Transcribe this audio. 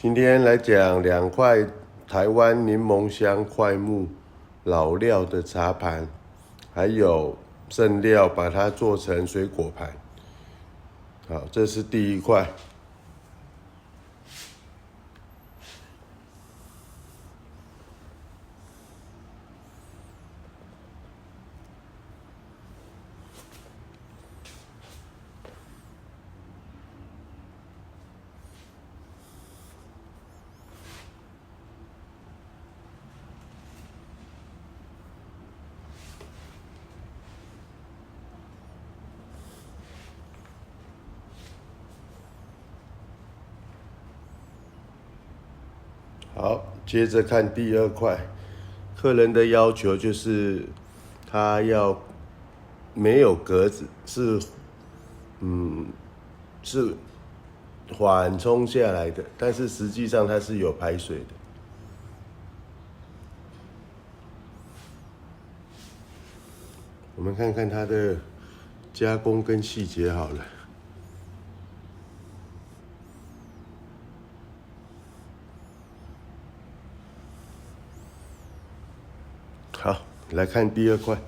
今天来讲2块台湾柠檬香块木老料的茶盘，还有剩料把它做成水果盘。好，这是第一块。好，接着看第2块。客人的要求就是他要没有格子，是缓冲下来的，但是实际上它是有排水的。我们看看它的加工跟细节好了。好，来看第2块。